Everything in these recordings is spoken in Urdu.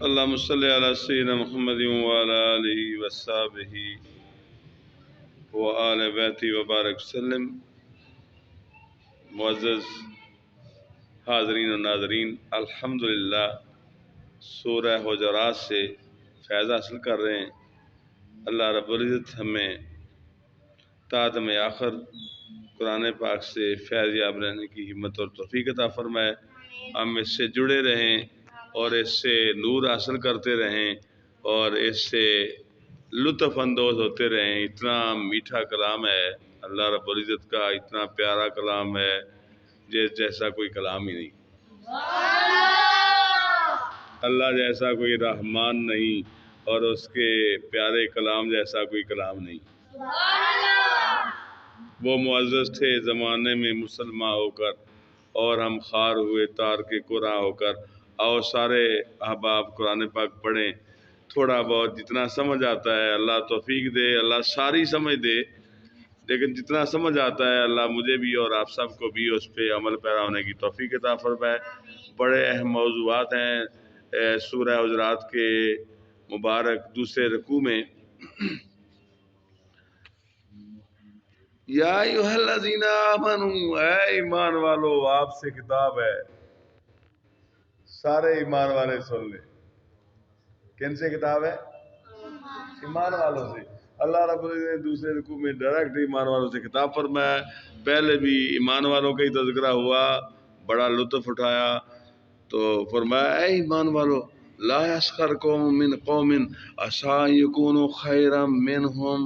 اللهم صل على سيدنا محمد وعلى آله وصحبه وآل بیتہ وبارک وسلم۔ معزز حاضرین و ناظرین، الحمدللہ سورہ حجرات سے فیض حاصل کر رہے ہیں۔ اللہ رب العزت ہمیں تا دم آخر قرآن پاک سے فیض یاب رہنے کی ہمت اور توفیق عطا فرمائے۔ ہم اس سے جڑے رہیں اور اس سے نور حاصل کرتے رہیں اور اس سے لطف اندوز ہوتے رہیں۔ اتنا میٹھا کلام ہے اللہ رب العزت کا، اتنا پیارا کلام ہے جیسا کوئی کلام ہی نہیں۔ اللہ جیسا کوئی رحمان نہیں اور اس کے پیارے کلام جیسا کوئی کلام نہیں۔ وہ معزز تھے زمانے میں مسلمان ہو کر اور ہم خار ہوئے تار کے قرآن ہو کر۔ آؤ سارے احباب قرآن پاک پڑھیں، تھوڑا بہت جتنا سمجھ آتا ہے اللہ توفیق دے، اللہ ساری سمجھ دے، لیکن جتنا سمجھ آتا ہے اللہ مجھے بھی اور آپ سب کو بھی اس پہ عمل پیرا ہونے کی توفیق عطا فرمائے۔ بڑے اہم موضوعات ہیں سورہ حجرات کے مبارک دوسرے رکوع میں۔ یا ایھا الذین آمنوا، اے ایمان والو، آپ سے کتاب ہے، سارے ایمان والے سن لیں۔ کن سے کتاب ہے؟ ایمان والوں سے۔ اللہ رب العزت نے دوسرے رکوع میں ڈائریکٹ ایمان والوں سے خطاب فرمایا۔ پہلے بھی ایمان والوں کا ہی تذکرہ ہوا، بڑا لطف اٹھایا، تو فرمایا اے ایمان والو، لا یسخر قوم من قوم عسى ان يكونوا خيرا منهم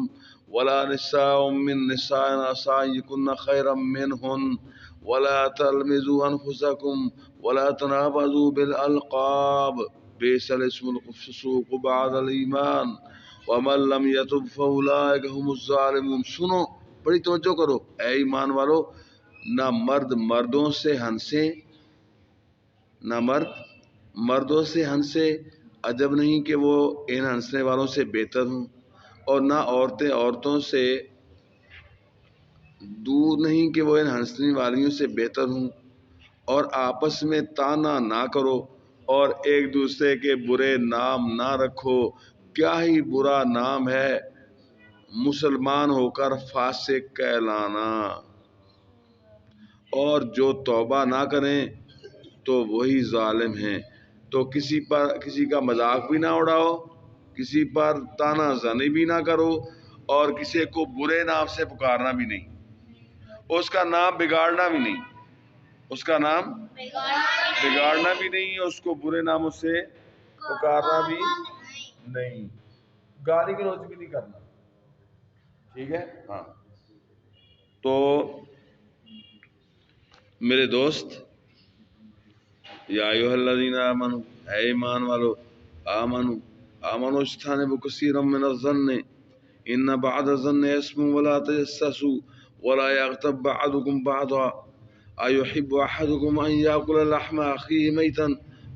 ولا نساء من نساء عسى ان يكن خيرا منهن ولا تلمزوا انفسكم ولا تنابزوا بالالقاب بئس الاسم الفسوق بعد الايمان ومن لم يتب فاولئك هم الظالمون۔ سنو، بڑی توجہ کرو، اے ایمان والو، نہ مرد مردوں سے ہنسے، نہ مرد مردوں سے ہنسے، عجب نہیں کہ وہ ان ہنسنے والوں سے بہتر ہوں، اور نہ عورتیں عورتوں سے دور نہیں کہ وہ ان ہنسنے والیوں سے بہتر ہوں، اور آپس میں تانا نہ کرو اور ایک دوسرے کے برے نام نہ رکھو۔ کیا ہی برا نام ہے مسلمان ہو کر فاسق کہلانا، اور جو توبہ نہ کریں تو وہی ظالم ہیں۔ تو کسی کا مذاق بھی نہ اڑاؤ، کسی پر تانا زنی بھی نہ کرو، اور کسی کو برے نام سے پکارنا بھی نہیں، اس کا نام بگاڑنا بھی نہیں، اس کا نام بگاڑنا بھی نہیں، اس کو برے ناموں سے پکارنا بھی نہیں، گالی گلوچ بھی نہیں کرنا، ٹھیک ہے؟ ہاں، تو میرے دوست، یا ایھا الذین آمنوا، اے ایمان والو، آمنوا اجتنبوا کثیرا من الظن ان بعض الظن اسم ولا تجسسوا ولا یغتب بعضکم بعضا ایحب احدکم ان یاکل لحم اخیہ میتا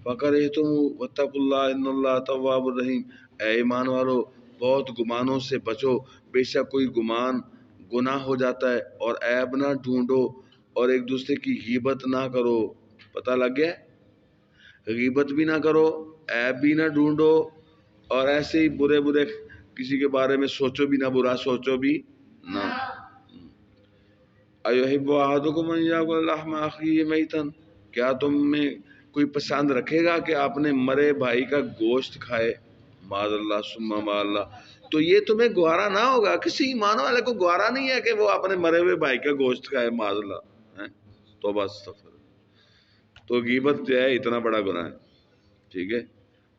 فکرہتموہ واتقوا اللہ ان اللہ تواب الرحیم۔ اے ایمان والو، بہت گمانوں سے بچو، بے شک کوئی گمان گناہ ہو جاتا ہے، اور عیب نہ ڈھونڈو اور ایک دوسرے کی غیبت نہ کرو۔ پتہ لگ گیا؟ غیبت بھی نہ کرو، عیب بھی نہ ڈھونڈو، اور ایسے ہی برے کسی کے بارے میں سوچو بھی نہ، برا سوچو بھی نہ۔ ایحب احدکم ان یاکل لحم اخیہ میتا، کیا تم میں کوئی پسند رکھے گا کہ اپنے مرے بھائی کا گوشت کھائے؟ معاذ اللہ ثم معاذ اللہ۔ تو یہ تمہیں گوارا نہ ہوگا، کسی ایمان والے کو گوارا نہیں ہے کہ وہ اپنے مرے ہوئے بھائی کا گوشت کھائے، معاذ اللہ۔ توبہ استغفر۔ تو غیبت جو ہے اتنا بڑا گناہ ہے، ٹھیک ہے؟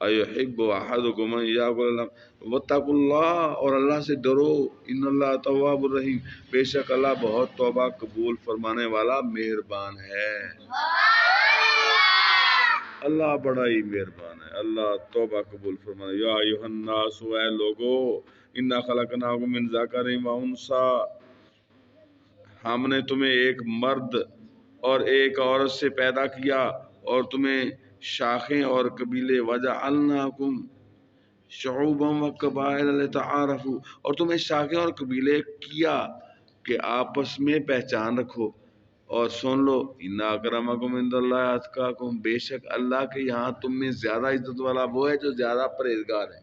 ایحب احدکم ان یاکل لحم واتقوا اللہ، اور اللہ سے ڈرو، ان اللہ تواب الرحیم، بے شک اللہ بہت توبہ قبول فرمانے والا مہربان ہے۔ اللہ بڑا ہی مہربان ہے، اللہ توبہ قبول فرمانے۔ یا ایھا الناس، اے لوگو، انا خلقناکم من ذکر و انثی، ہم نے تمہیں ایک مرد اور ایک عورت سے پیدا کیا، اور تمہیں شاخیں اور قبیلے، وجعلناکم شعوبا وقبائل لتعارفوا، اور تمہیں شاخیں اور قبیلے کیا کہ آپس میں پہچان رکھو، اور سن لو ان اکرمکم عند اللہ اتقاکم، بے شک اللہ کے یہاں تم میں زیادہ عزت والا وہ ہے جو زیادہ پرہیزگار ہے،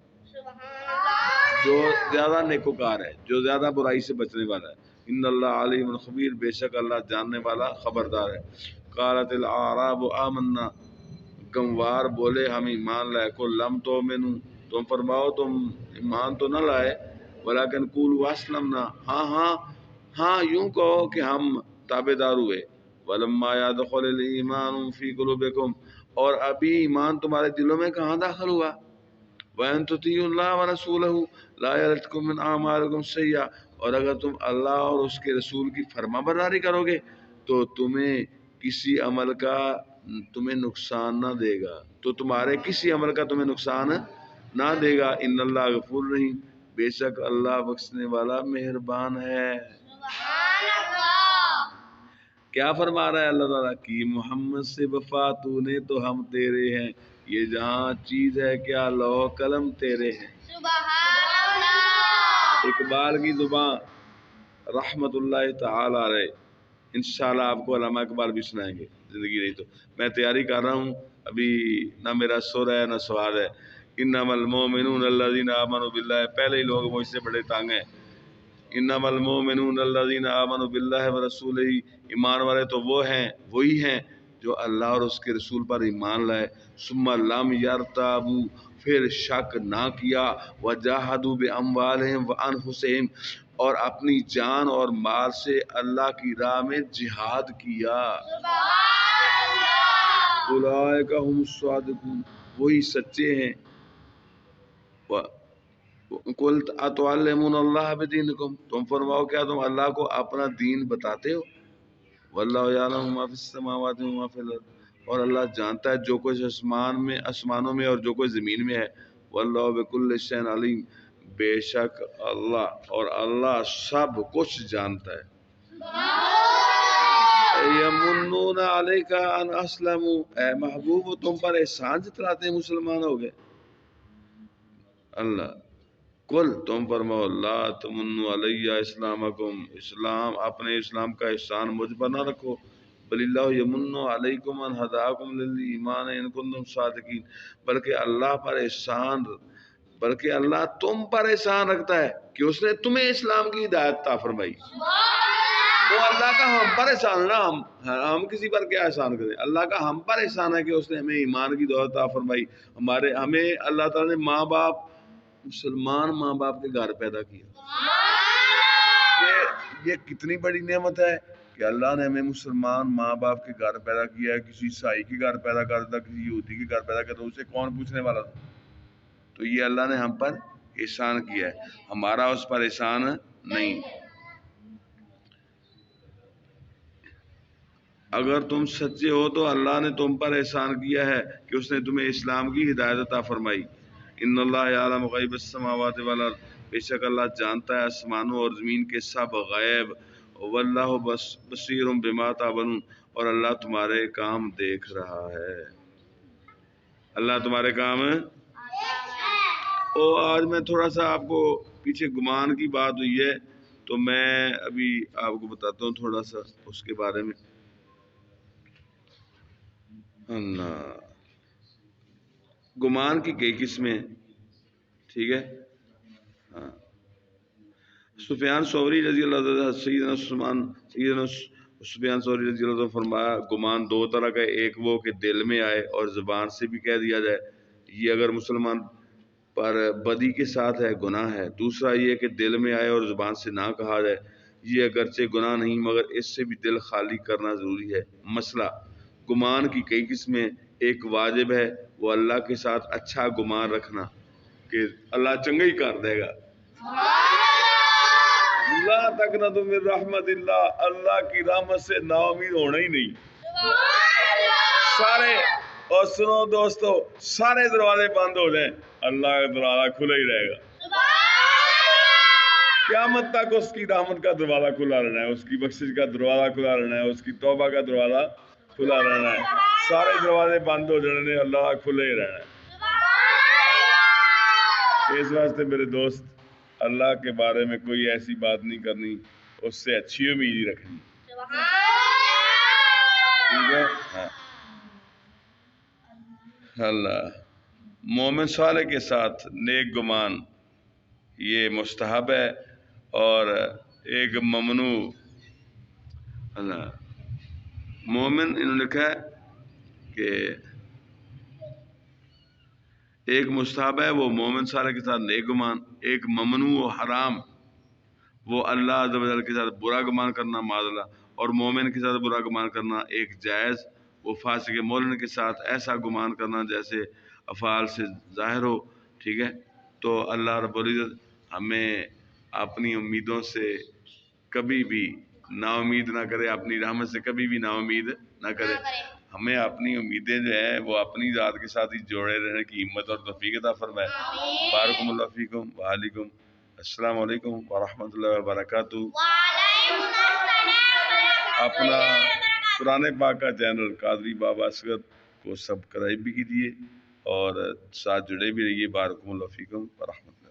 جو زیادہ نیکوکار ہے، جو زیادہ برائی سے بچنے والا ہے۔ ان اللہ علیم خبیر، بے شک اللہ جاننے والا خبردار ہے۔ قالت الاعراب آمنا، گنوار بولے ہم ایمان لائے، کو لم تؤمنوا، تم فرماؤ تم ایمان تو نہ لائے، ولیکن قولوا اسلمنا، ہاں یوں کہو کہ ہم تابع دار ہوئے، ولما يدخل الایمان فی قلوبکم، اور ابھی ایمان تمہارے دلوں میں کہاں داخل ہوا، وَإِن تُطِيعُوا اللَّهَ وَرَسُولَهُ لَا يَلِتْكُم مِّنْ أَعْمَالِكُمْ شَيْئًا، اور اگر تم اللہ اور اس کے رسول کی فرما برداری کرو گے تو تمہیں کسی عمل کا تمہیں نقصان نہ دے گا، تو تمہارے کسی عمل کا تمہیں نقصان نہ دے گا۔ ان اللہ غفور رحیم، بے شک اللہ بخشنے والا مہربان ہے۔ کیا فرما رہا ہے اللہ تعالیٰ کی محمد سے وفا تو نے تو ہم تیرے ہیں، یہ جہاں چیز ہے کیا لوح قلم تیرے ہیں۔ اقبال کی زبان رحمت اللہ تعالی علیہ، انشاءاللہ آپ کو علامہ اقبال بھی سنائیں گے، زندگی رہی تو۔ میں تیاری کر رہا ہوں، ابھی نہ میرا سر ہے نہ سواد ہے۔ انما المؤمنون الذین آمنوا باللہ، پہلے ہی لوگ مجھ سے بڑے تانگ ہیں۔ انما المؤمنون الذین آمنوا باللہ ورسولہ، ایمان والے تو وہ ہیں، وہی ہیں جو اللہ اور اس کے رسول پر ایمان لائے، ثم لم یرتابوا، پھر شک نہ کیا، وجاہدوا باموالہم وانفسہم، اور اپنی جان اور مال سے اللہ کی راہ میں جہاد کیا، اولئک هم الصادقون، وہی سچے ہیں۔ قل اتعلمون اللہ بدینکم، تم فرماؤ کیا تم اللہ کو اپنا دین بتاتے ہو، واللہ یعلم ما فی السماوات و ما فی الارض، اور اللہ جانتا ہے جو کچھ آسمانوں میں اور جو کچھ زمین میں ہے، واللہ بکل شیء علیم، بے شک اللہ اور اللہ سب کچھ جانتا ہے۔ یمنون علیک ان اسلموا، اے محبوب وہ تم پر احسان جتلاتے ہیں مسلمان ہو گئے۔ اللہ کل تم فرماؤ لا تمنوا علی اسلامکم، اپنے اسلام کا احسان مجھ پر نہ رکھو، بل اللہ یمن علیکم ان ہداکم للایمان ان کنتم صادقین، بلکہ اللہ تم پر احسان رکھتا ہے کہ اس نے تمہیں اسلام کی ہدایت عطا فرمائی۔ وہ اللہ کا ہم پر احسان ہے نا، ہم کسی پر کیا احسان کریں، اللہ کا ہم پر احسان ہے کہ اس نے ہمیں ایمان کی دولت عطا فرمائی، ہمیں اللہ تعالی نے مسلمان ماں باپ کے گھر پیدا کیا۔ یہ کتنی بڑی نعمت ہے کہ اللہ نے ہمیں مسلمان ماں باپ کے گھر پیدا کیا ہے، کسی عیسائی کے گھر پیدا کر دیتا، کسی یہودی کے گھر پیدا کرتا، اسے کون پوچھنے والا تھا؟ تو یہ اللہ نے ہم پر احسان کیا ہے، ہمارا اس پر احسان نہیں۔ اگر تم سچے ہو تو اللہ نے تم پر احسان کیا ہے کہ اس نے تمہیں اسلام کی ہدایت عطا فرمائی۔ ان اللہ یعلم غیب السماوات والارض، بے شک اللہ جانتا ہے آسمانوں اور زمین کے سب غیب، واللہ بصیر بما تعملون، اور اللہ تمہارے کام دیکھ رہا ہے، اللہ تمہارے کام ہے۔ آج میں تھوڑا سا آپ کو پیچھے گمان کی بات ہوئی ہے تو میں ابھی آپ کو بتاتا ہوں تھوڑا سا اس کے بارے میں۔ اللہ گمان کی کئی قسمیں، ٹھیک ہے، ہاں۔ سفیان ثوری رضی اللہ عنہ، سیدنا سفیان ثوری رضی اللہ عنہ فرمایا گمان دو طرح کا ہے، ایک وہ کہ دل میں آئے اور زبان سے بھی کہہ دیا جائے، یہ اگر مسلمان پر بدی کے ساتھ ہے گناہ ہے۔ دوسرا یہ کہ دل میں آئے اور زبان سے نہ کہا جائے، یہ اگرچہ گناہ نہیں مگر اس سے بھی دل خالی کرنا ضروری ہے۔ مسئلہ گمان کی کئی قسمیں، ایک واجب ہے وہ اللہ کے ساتھ اچھا گمان رکھنا کہ اللہ چنگا ہی کر دے گا، لا تقنطوا من رحمت اللہ، اللہ کی رحمت سے نا امید ہونا ہی نہیں۔ سارے اور سنو دوستو، سارے دروازے بند ہو جائیں، اللہ کا دروازہ کھلا ہی رہے گا، قیامت تک اس کی رحمت کا دروازہ کھلا رہنا ہے، اس کی بخشش کا دروازہ کھلا رہنا ہے، اس کی توبہ کا دروازہ کھلا رہنا ہے، سارے دروازے بند ہو جانے اللہ کھلے ہی رہنا ہے۔ اس واسطے میرے دوست اللہ کے بارے میں کوئی ایسی بات نہیں کرنی، اس سے اچھی امید ہی رکھنی۔ ٹھیک ہے. ہاں اللہ. مومن صالح کے ساتھ نیک گمان یہ مستحب ہے، اور ایک ممنوع. اللہ. مومن انہوں نے لکھا ہے کہ ایک مستحب ہے وہ مومن صالح کے ساتھ نیک گمان، ایک ممنوع و حرام وہ اللہ عز و جل کے ساتھ برا گمان کرنا معاذ اللہ، اور مومن کے ساتھ برا گمان کرنا ایک جائز وہ فاسق مومن کے ساتھ ایسا گمان کرنا جیسے افعال سے ظاہر ہو. ٹھیک ہے. تو اللہ رب العزت ہمیں اپنی امیدوں سے کبھی بھی نا امید نہ کرے، اپنی رحمت سے کبھی بھی نا امید نہ کرے. ہمیں اپنی امیدیں جو ہیں وہ اپنی ذات کے ساتھ ہی جوڑے رہنے کی ہمت اور توفیق عطا فرمائے. بارکم اللہ فیکم وعلیکم السلام علیکم ورحمۃ اللہ وبرکاتہ. اپنا قرآن پاک کا چینل قادری بابا اصغر کو سبسکرائب بھی کیجیے اور ساتھ جڑے بھی رہیے. بارکم اللہ فیکم ورحمۃ اللہ.